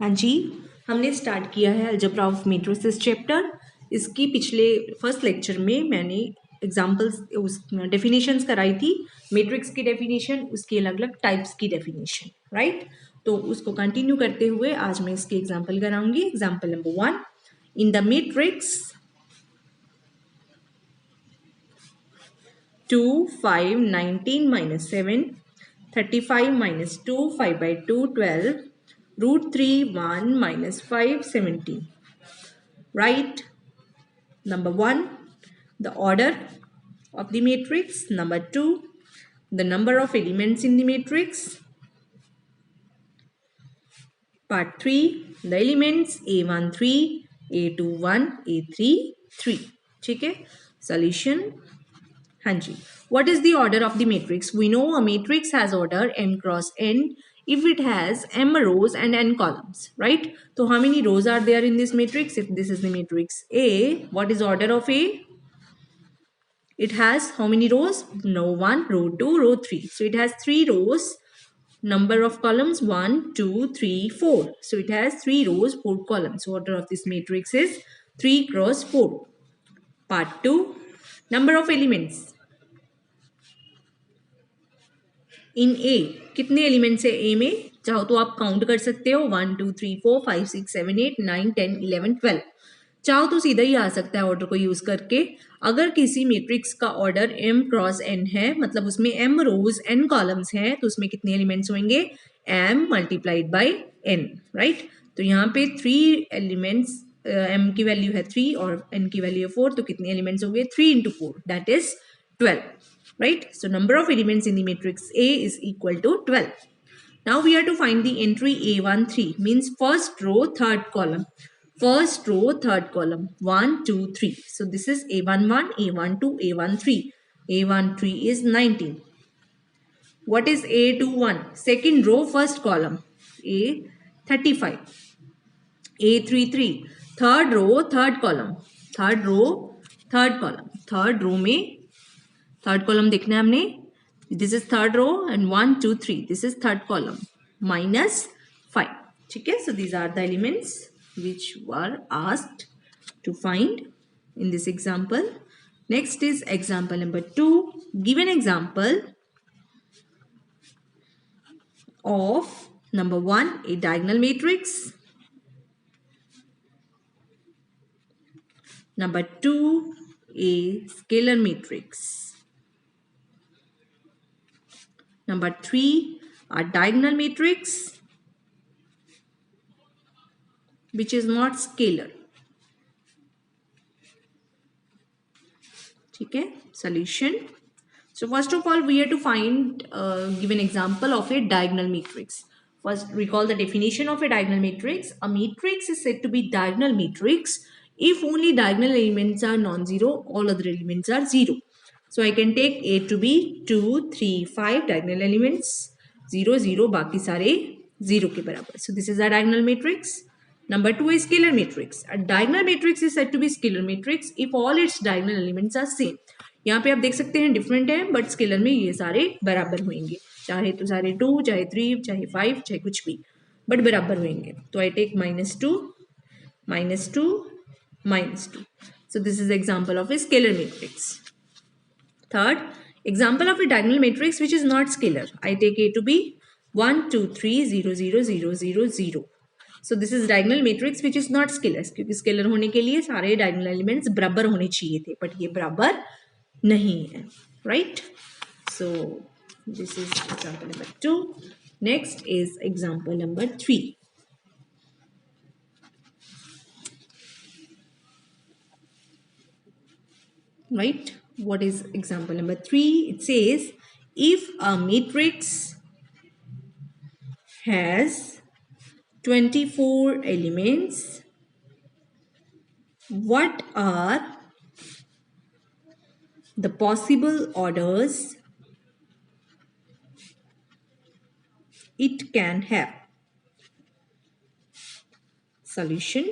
हाँ जी, हमने स्टार्ट किया है अलजेब्रा ऑफ मैट्रिसेस चैप्टर। इसकी पिछले फर्स्ट लेक्चर में मैंने एग्जांपल्स उस डेफिनेशंस कराई थी, मैट्रिक्स की डेफिनेशन, उसकी अलग अलग टाइप्स की डेफिनेशन, राइट। तो उसको कंटिन्यू करते हुए आज मैं इसके एग्जांपल कराऊंगी। Example number 1, in the matrix 2 5 19 minus 7 35 minus 2 5 by 2 12 root 3 1 minus 5 17. Write number 1 the order of the matrix, number 2 the number of elements in the matrix, part 3 the elements a1 3 a2 1 a3 3. ठीक है, solution. हाँ जी, what is the order of the matrix? We know a matrix has order m cross n if it has m rows and n columns, right? So how many rows are there in this matrix? If this is the matrix A, what is order of A? It has how many rows? No, 1, row 2, row 3. So it has 3 rows. Number of columns 1, 2, 3, 4. So it has 3 rows, 4 columns. So order of this matrix is 3 cross 4. Part 2, number of elements. इन ए कितने elements है ए में? चाहो तो आप count कर सकते हो 1 2 3 4 5 6 7 8 9 10 11 12। चाहो तो सीधा ही आ सकता है ऑर्डर को यूज करके। अगर किसी मैट्रिक्स का ऑर्डर m क्रॉस n है, मतलब उसमें m रोज n कॉलम्स हैं, तो उसमें कितने एलिमेंट्स होंगे? m multiplied by n, right. तो यहाँ पे 3 एलिमेंट्स, m की वैल्यू है 3 और n की वैल्यू है 4, तो कितने एलिमेंट्स होंगे? 3 into 4, that is 12, right? So number of elements in the matrix A is equal to 12. Now we are to find the entry A13, means first row, third column. First row, third column, 1, 2, 3. So this is A11, A12, A13. A13 is 19. What is A21? Second row, first column, A35. A33, third row, third column. Third row, third column. Third row में third column देखना है हमने, this is third row and 1 2 3, this is third column, -5, ठीक है। So these are the elements which were asked to find in this example. Next is example number 2. Give an example of number 1 a diagonal matrix, number 2 a scalar matrix, number 3 a diagonal matrix which is not scalar, ठीक है। solution. So first of all we have to find give an example of a diagonal matrix. First recall the definition of a diagonal matrix. A matrix is said to be diagonal matrix if only diagonal elements are non-zero, all other elements are zero. So I can take A to be 2 3 5 diagonal elements, 0 0 बाकी सारे 0 के बराबर. So this is a diagonal matrix. Number 2 is scalar matrix. A diagonal matrix is said to be scalar matrix if all its diagonal elements are same. यहाँ पे आप देख सकते हैं डिफरेंट है, बट स्केलर में ये सारे बराबर होंगे, चाहे तो सारे 2 चाहे 3 चाहे 5 चाहे कुछ भी, बट बराबर होंगे. तो I take -2 -2 -2. So this is example of a scalar matrix. Third, example of a diagonal matrix which is not scalar. I take A to be 1 2 3 0 0 0 0 0. So this is diagonal matrix which is not scalar, क्योंकि scalar होने के लिए सारे diagonal elements बराबर होने चाहिए थे, but ये बराबर नहीं है, right? So this is example number 2. Next is example number 3. Right? What is example number 3? It says if a matrix has 24 elements, what are the possible orders it can have? Solution.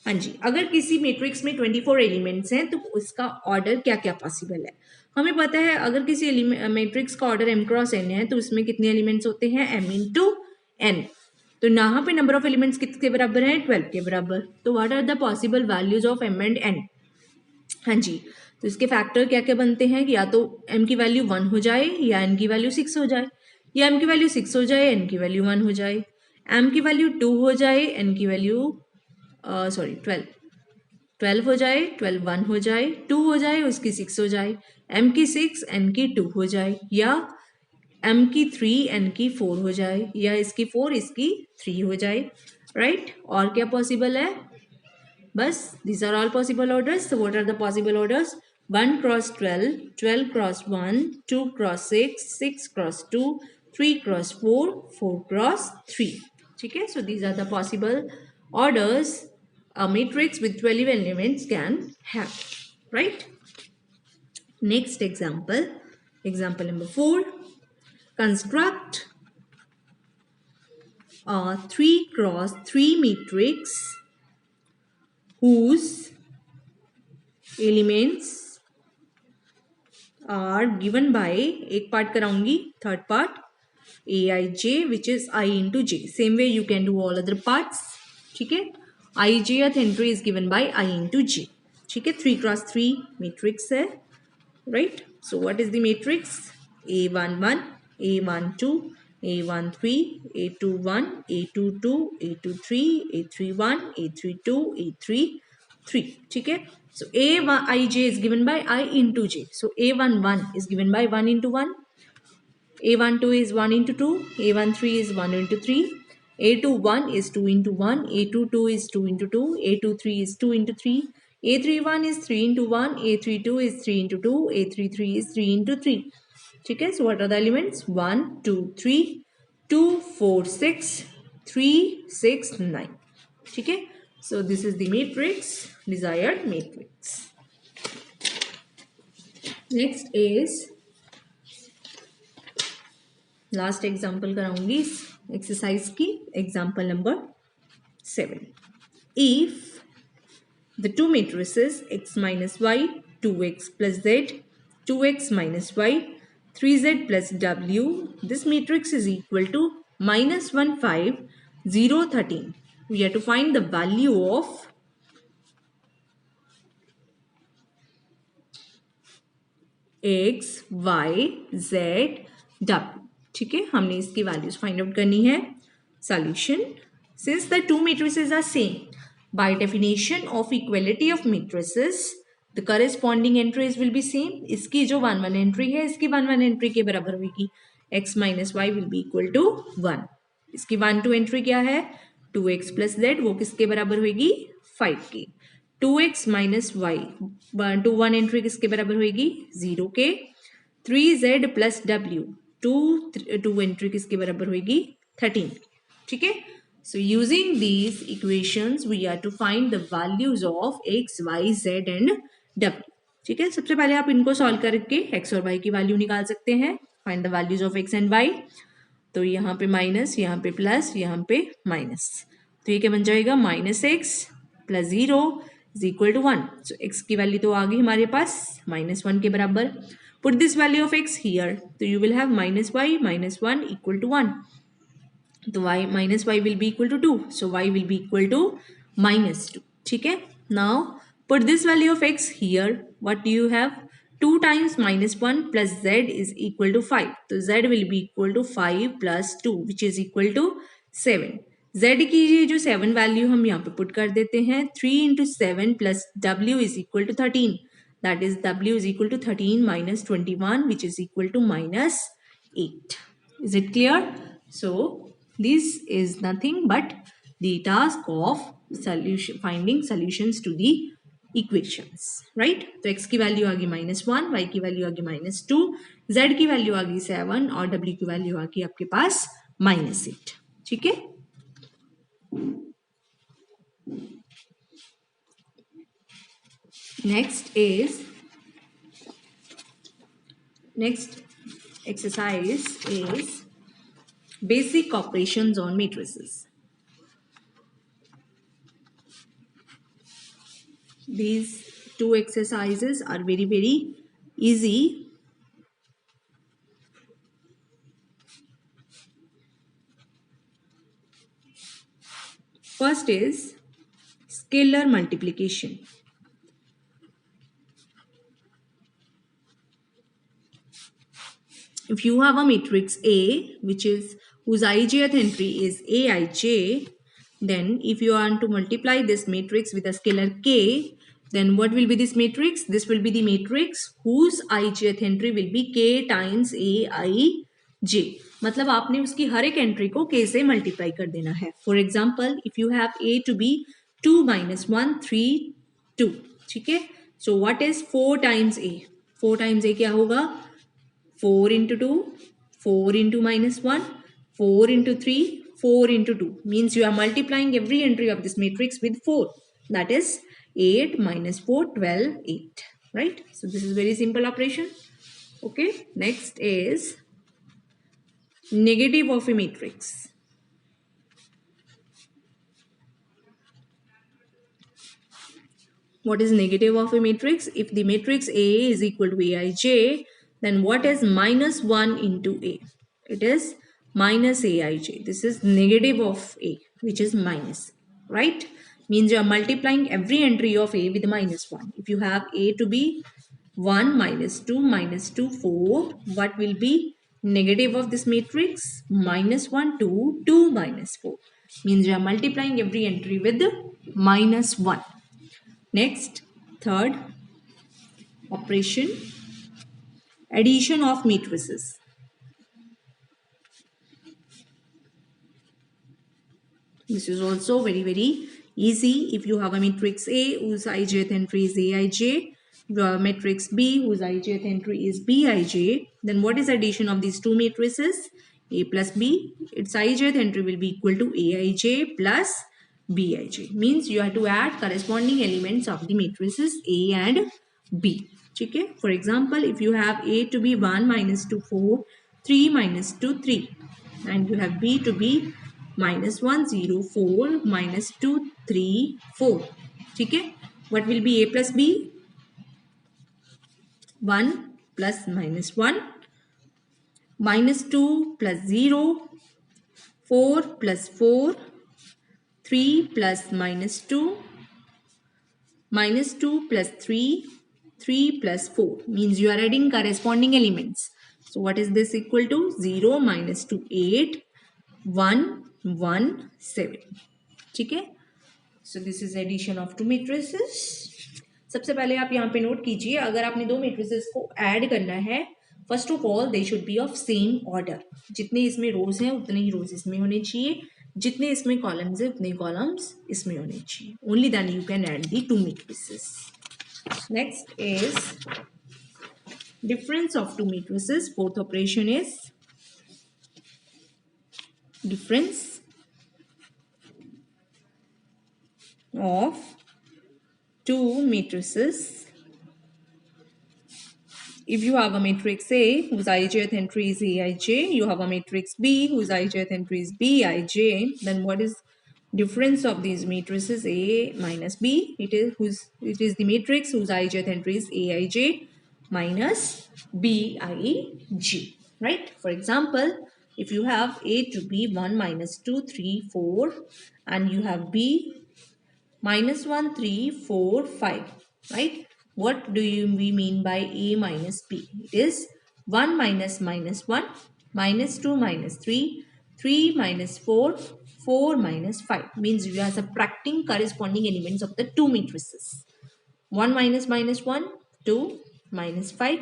हाँ जी, अगर किसी matrix में 24 elements हैं तो उसका order क्या क्या possible है? हमें पता है अगर किसी मैट्रिक्स का ऑर्डर m क्रॉस n है तो उसमें कितने एलिमेंट्स होते हैं? m into n. तो तो यहाँ पे नंबर ऑफ एलिमेंट्स किसके बराबर है, 12 के बराबर। तो what are the possible values of m and n। हाँ जी, तो इसके फैक्टर क्या क्या बनते हैं, या तो m की वैल्यू 1 हो जाए या n की वैल्यू 6 हो जाए, या m की वैल्यू 6 हो जाए n की वैल्यू 1 हो जाए, m की वैल्यू 2 हो जाए n की वैल्यू 12 हो जाए, 12 1 हो जाए, 2 हो जाए उसकी 6 हो जाए, m की 6 n की 2 हो जाए, या m की 3 n की 4 हो जाए, या इसकी 4 इसकी 3 हो जाए, राइट। और क्या पॉसिबल है, बस these are all possible orders. So what are the possible orders, 1 cross 12, 12 cross 1, 2 cross 6, 6 cross 2, 3 cross 4, 4 cross 3, ठीक है। So these are the possible orders a matrix with 12 elements can have, right। Next example, example number 4, construct a 3 cross 3 matrix whose elements are given by, एक part कराऊंगी, third part aij which is I into j, same way you can do all other parts, ठीक है। ijth entry is given by I into j, ठीक है। 3 cross 3 matrix है, right। So what is the matrix, a11, a12, a13, a21, a22, a23, a31, a32, a33, ठीक है। So aij is given by I into j, so a11 is given by 1 into 1, a12 is 1 into 2, a13 is 1 into 3, a21 is 2 into 1, a22 is 2 into 2, a23 is 2 into 3, a31 is 3 into 1, a32 is 3 into 2, a33 is 3 into 3, ठीक है। So what are the elements, 1 2 3 2 4 6 3 6 9, ठीक है। So this is the matrix, desired matrix। Next is last example कराऊंगी इस exercise की, example number 7। If the two matrices x minus y, 2x plus z, 2x minus y, 3z plus w, this matrix is equal to -1 5 0 13, we have to find the value of x y z w, ठीक है। हमने इसकी values find out करनी है। Solution, since the two matrices are same, by definition of equality of matrices the corresponding entries will be same. इसकी जो 1 1 entry है इसकी 1 1 एंट्री के बराबर होगी, x minus y will be equal to 1। इसकी 1 2 एंट्री क्या है, 2x प्लस जेड, वो किसके बराबर होगी, 5 की। 2x माइनस वाई 2 1 एंट्री किसके बराबर होगी, 0 के। 3z प्लस डब्ल्यू 2 एंट्री किसके बराबर होगी, 13, ठीक है। So using these equations we are to find the values of x y z and w, ठीक है। सबसे पहले आप इनको सॉल्व करके x और y की वैल्यू निकाल सकते हैं, find the values of x and y। तो यहाँ पे माइनस, यहाँ पे प्लस, यहाँ पे माइनस, तो ये क्या बन जाएगा, -x plus 0 is equal to 1। So x की वैल्यू तो आ गई हमारे पास -1 के बराबर। Put this value of x here, तो you will have -y minus 1 equal to 1, तो y minus y will be equal to 2, so y will be equal to -2, ठीक है। Now put this value of x here, what do you have, 2 times -1 plus z is equal to 5, तो z will be equal to 5 plus 2 which is equal to 7। z की ये जो 7 value हम यहाँ पे put कर देते हैं, 3 into 7 plus w is equal to 13, that is w is equal to 13 minus 21 which is equal to -8। Is it clear? So this is nothing but the task of finding solutions to the equations, right। तो x की value आ गई -1, y की value आ गई -2, z की value आ गई 7 और w की value आ गई आपके पास -8, ठीक है। next exercise is basic operations on matrices। These two exercises are very easy, First is scalar multiplication. If you have a matrix A, which is whose ijth entry is Aij, then if you want to multiply this matrix with a scalar k, then what will be this matrix? This will be the matrix whose ijth entry will be k times Aij. मतलब आपने उसकी हर एक entry को k से multiply कर देना है. For example if you have a to be 2 minus 1 3 2. ठीक है. So what is 4 times a? 4 times a क्या होगा? 4 into 2, 4 into minus 1, 4 into 3, 4 into 2. Means you are multiplying every entry of this matrix with 4. That is 8 minus 4, 12, 8. Right? So this is very simple operation. Okay. Next is negative of a matrix. What is negative of a matrix? If the matrix A is equal to Aij, then what is minus 1 into A? It is minus Aij. This is negative of A, which is minus, right? Means you are multiplying every entry of A with minus 1. If you have A to be 1 minus 2, 4, what will be negative of this matrix? Minus 1, 2, 2 minus 4. Means you are multiplying every entry with minus 1. Next, third operation, addition of matrices. This is also very easy. If you have a matrix A whose ijth entry is Aij, you have a matrix B whose ijth entry is Bij, then what is addition of these two matrices? A plus B, its ijth entry will be equal to Aij plus Bij. Means you have to add corresponding elements of the matrices A and B. Okay? For example, if you have A to be 1 minus 2 4, 3 minus 2 3, and you have B to be minus 1 0 4 minus 2 3 4. Okay? What will be A plus B? 1 plus minus 1, minus 2 plus 0, 4 plus 4, 3 plus minus 2, minus 2 plus 3, 3 plus 4. Means you are adding corresponding elements. So what is this equal to? 0 minus 2 8, 1 1 7. ठीक है. So this is addition of two matrices. सबसे पहले आप यहाँ पे note कीजिए, अगर आपने दो मेट्रिसेस को ऐड करना है, first of all they should be of same order. जितने इसमें रोज हैं उतने ही रोज इसमें होने चाहिए, जितने इसमें कॉलम्स है उतने कॉलम्स इसमें होने चाहिए. Only then you can add the two matrices. Next is difference of two matrices. Fourth operation is difference of two matrices. If you have a matrix A whose ijth entry is Aij, you have a matrix B whose ijth entry is Bij, then what is difference of these matrices A minus B? It is the matrix whose ijth entry is Aij minus Bij, right? For example, if you have A to be 1 minus 2 3 4 and you have B minus 1 3 4 5, right? What do we mean by A minus B? It is 1 minus minus 1, minus 2 minus 3, 3 minus 4, 4 minus 5. Means we are subtracting corresponding elements of the two matrices. 1 minus minus 1, 2, minus 5,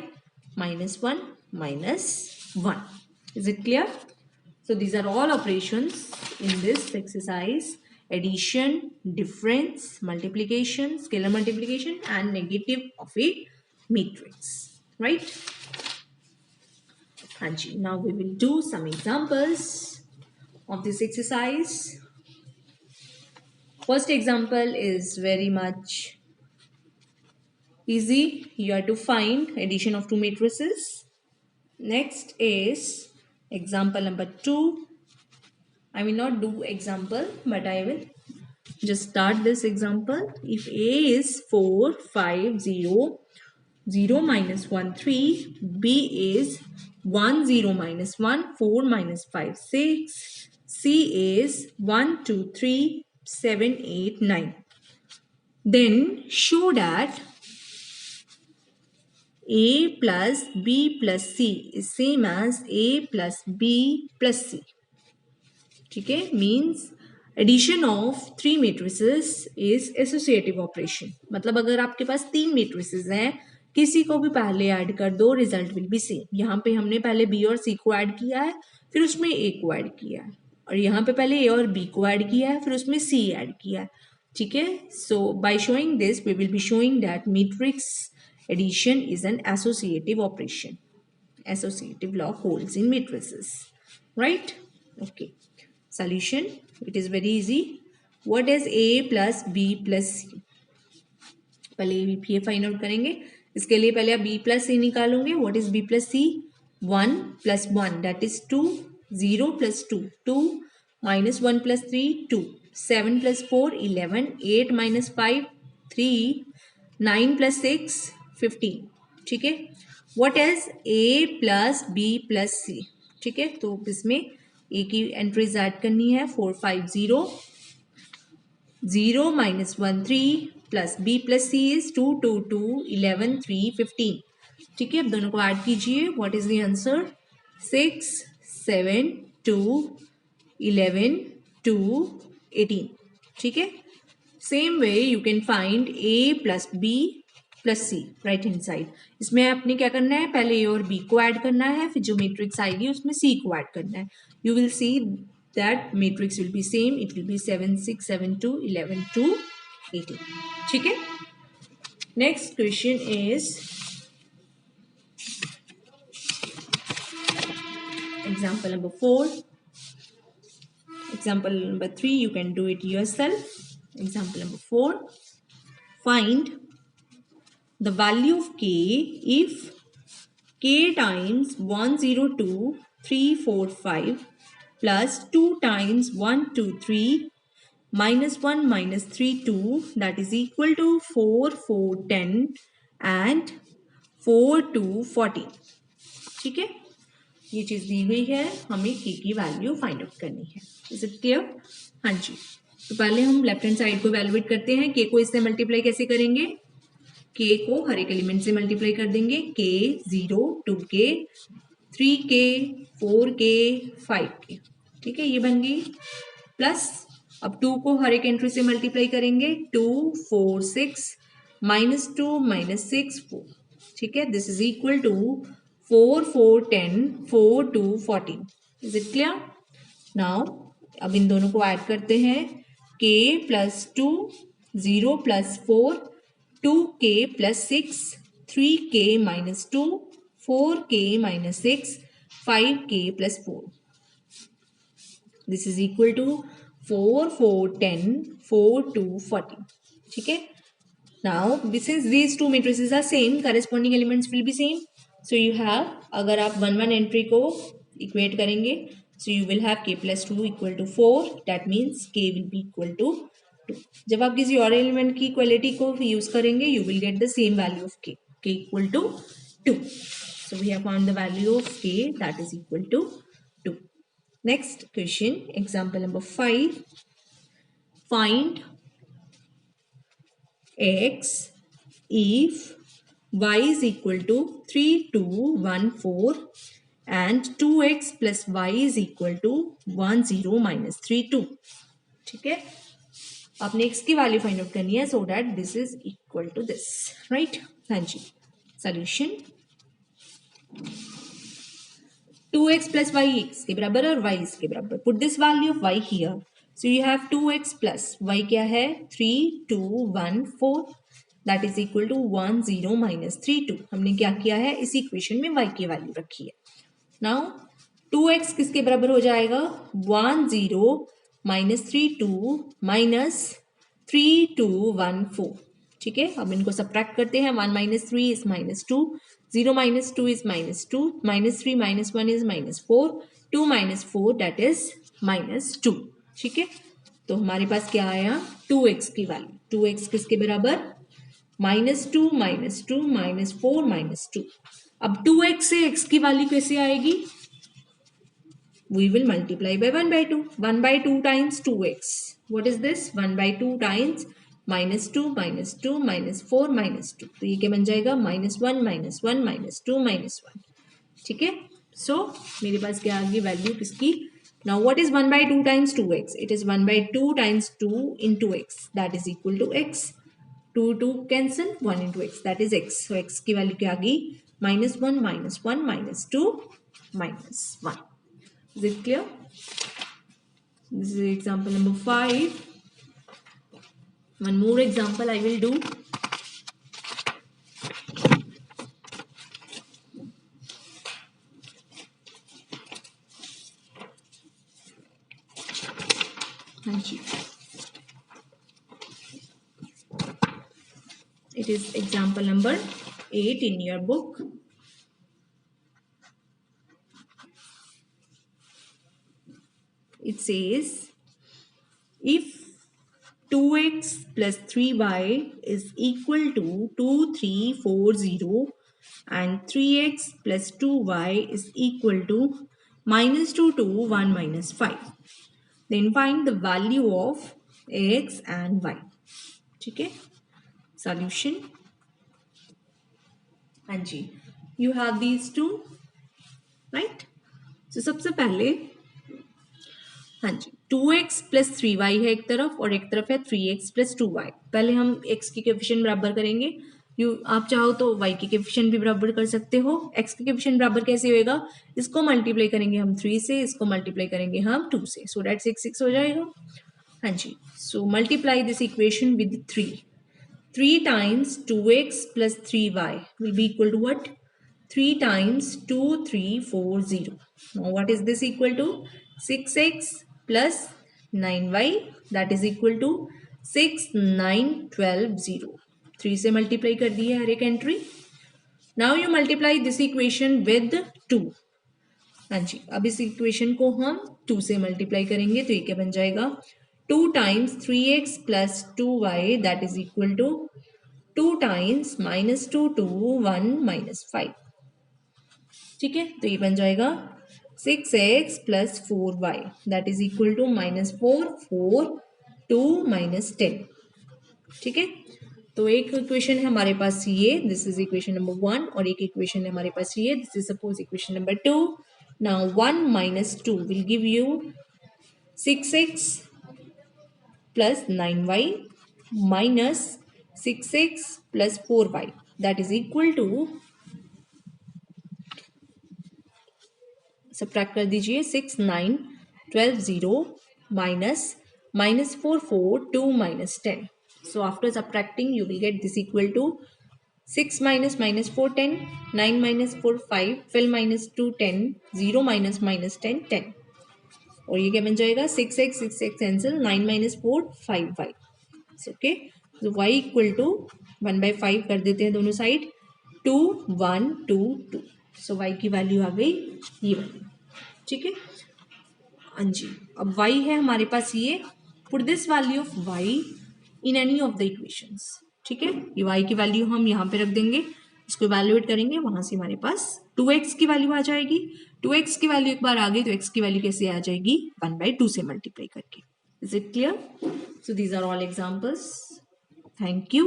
minus 1, minus 1. Is it clear? So these are all operations in this exercise. Addition, difference, multiplication, scalar multiplication and negative of a matrix. Right? Anji, now we will do some examples of this exercise. First example is very much easy. You have to find addition of two matrices. Next is example number 2. I will not do example, but I will just start this example. If A is 4, 5, 0, 0 minus 1, 3, B is 1, 0 minus 1, 4 minus 5, 6, C is 1, 2, 3, 7, 8, 9. Then show that A plus B plus C is same as A plus B plus C. ठीक है, means addition of 3 matrices is associative operation. मतलब अगर आपके पास 3 matrices हैं, किसी को भी पहले ऐड कर दो, रिजल्ट विल बी सेम. यहाँ पे हमने पहले बी और सी को ऐड किया है, फिर उसमें ए को ऐड किया है, और यहाँ पे पहले ए और बी को ऐड किया है, फिर उसमें सी ऐड किया है. ठीक है, so by showing this we will be showing that matrix addition is an associative operation. Associative law holds in matrices, right? Okay. Solution, it is very easy. What is A plus B plus C? पहले ये find out करेंगे. इसके लिए पहले आप B plus C निकालोगे. What is B plus C? 1 plus 1, that is 2. 0 plus 2, 2 minus 1 plus 3, 2. 7 plus 4, 11. 8 minus 5, 3. 9 plus 6, 15. ठीक है. What is A plus B plus C? ठीक है, तो इसमें A की एंट्रीज ऐड करनी है. 4, 5, 0. 0 minus 1, 3 plus B plus C is 2, 2, 2, 11, 3, 15. ठीक है, अब दोनों को ऐड कीजिए. What is the answer? 6, 7, 2, 11, 2, 18. ठीक है. Same way you can find A plus B plus C right hand side. इसमें आपने क्या करना है, पहले ए और बी को ऐड करना है, फिर जो मैट्रिक्स आएगी उसमें सी को ऐड करना है. You will see that matrix will be same. It will be 7, 6, 7, 2, 11, 2, 18. ठीक है. Next question is example number 4. Example number 3 you can do it yourself. Example number 4. Find the value of k if k times 102 3 4 5 plus 2 times 1 2 3 minus 1 minus 3 2 that is equal to 4 4 10 and 4 2 14. ठीक है, ये चीज दी हुई है, हमें k की value find out करनी है. Is it clear? हाँ जी. तो पहले हम लेफ्ट हैंड साइड को वैल्यूएट करते हैं. k को इससे मल्टीप्लाई कैसे करेंगे? k को हर एक एलिमेंट से मल्टीप्लाई कर देंगे. k 0 2k 3k 4k 5k. ठीक है, ये बन गई. प्लस अब 2 को हर एक एंट्री से मल्टीप्लाई करेंगे. 2 4 6 माइनस 2 माइनस 6 4. ठीक है, this is equal to 4 4 10 4 2 14. Is it clear? Now अब इन दोनों को ऐड करते हैं. k plus 2 0 plus 4 2k plus 6 3k minus 2 4k minus 6 5k plus 4. This is equal to 4 4 10 4 2 14. ठीक है. Now since these two matrices are same, corresponding elements will be same. So you have, अगर आप 1 1 entry को equate करेंगे, so you will have k plus 2 equal to 4. That means k will be equal to 2. जब आप किसी और element की equality को यूज करेंगे, you will get the same value of k. k equal to 2. So we have found the value of k that is equal to 2. Next question, example number 5. Find x if y is equal to 3 2 1 4 and 2x plus y is equal to 1 0 minus 3 2. ठीक है, आपने x की value find out करनी है, so that this is equal to this. Right? हाँ जी. Solution 2x plus y x के बराबर और y इसके बराबर. Put this value of y here. So you have 2x plus y क्या है? 3 2 1 4 that is equal to 1 0 minus 3 2. हमने क्या किया है, इस इक्वेशन में y की वैल्यू रखी है. नाउ 2x किसके बराबर हो जाएगा? 1 0 माइनस 3 2 माइनस 3 2 1 4. ठीक है, अब इनको सब्ट्रैक्ट करते हैं. 1 minus 3 is minus 2 0 minus 2 is minus 2 minus 3 minus 1 is minus 4 2 minus 4 that is minus 2. ठीक है, तो हमारे पास क्या आया? 2x की वैल्यू. 2x किसके बराबर? Minus 2 minus 2 minus 4 minus 2. अब 2x से x की वैल्यू कैसे आएगी? we will multiply by 1 by 2. 1 by 2 times 2x. What is this? 1 by 2 times minus 2 minus 4 minus 2. तो ये क्या बन जाएगा? minus 1 minus 1 minus 2 minus 1. ठीक है. So मेरे पास क्या आ गई वैल्यू किसकी? Now what is 1 by 2 times 2x? It is 1 by 2 times 2 into x. That is equal to x. 2 cancel, 1 into x. That is x. So x की value क्या आ गई? minus 1 minus 1 minus 2 minus 1. Is it clear? This is example number 5. One more example I will do. It is example number 8 in your book. It says if 2x plus 3y is equal to 2, 3, 4, 0 and 3x plus 2y is equal to minus 2, 2, 1, minus 5. Then find the value of x and y. ठीक है. Solution. हाँ जी. You have these two, right? So सबसे पहले हाँ जी 2x plus 3y है एक तरफ और एक तरफ है 3x प्लस 2y. पहले हम x की कोएफिशिएंट बराबर करेंगे. आप चाहो तो y की कोएफिशिएंट भी बराबर कर सकते हो. x की कोएफिशिएंट बराबर कैसे होएगा? इसको मल्टीप्लाई करेंगे हम 3 से, इसको मल्टीप्लाई करेंगे हम 2 से. सो दैट 6 6 हो जाएगा. हाँ जी. So multiply this equation with 3. 3 times 2x plus 3y will be equal to what? 3 times 2, 3, 4, 0. Now what is this equal to? 6x plus 9y, that is equal to 6, 9, 12, 0. 3 से multiply कर दी है हर एक entry. Now you multiply this equation with 2. हाँ जी. अब इस equation को हम 2 से मल्टीप्लाई करेंगे तो ये क्या बन जाएगा? 2 times 3x plus 2y, that is equal to 2 times minus 2, 2, 1, minus 5. ठीक है. तो ये बन जाएगा 6x plus 4y, that is equal to minus 4, 4, 2, minus 10. ठीक है. तो एक इक्वेशन है हमारे पास ये, दिस इज इक्वेशन नंबर 1, और एक इक्वेशन है हमारे पास ये, this is suppose equation number 2. Now 1 minus 2 will give you 6x plus 9y minus 6x plus 4y, that is equal to, subtract कर दीजिए, 6, 9, 12, 0 minus 4, 4, 2 minus 10. So after subtracting you will get this equal to 6 minus 4, 10, 9 minus 4, 5, 12 minus 2, 10, 0 minus 10, 10. और ये क्या बन जाएगा? 6x cancel, 9 minus 4, 5y. Okay. तो y equal to 1 by 5 कर देते हैं दोनों साइड. 2, 1, 2, 2. सो y की वैल्यू आ गई ये वाली. ठीक है. हाँ जी. अब y है हमारे पास ये. Put this value of y in any of the equations. ठीक है. ये y की वैल्यू हम यहाँ पे रख देंगे, इसको इवैल्यूएट करेंगे, वहां से हमारे पास 2x की वैल्यू आ जाएगी. 2x की वैल्यू एक बार आ गई तो x की वैल्यू कैसे आ जाएगी? 1 by 2 से मल्टीप्लाई करके. Is it clear? So these are all examples. Thank you.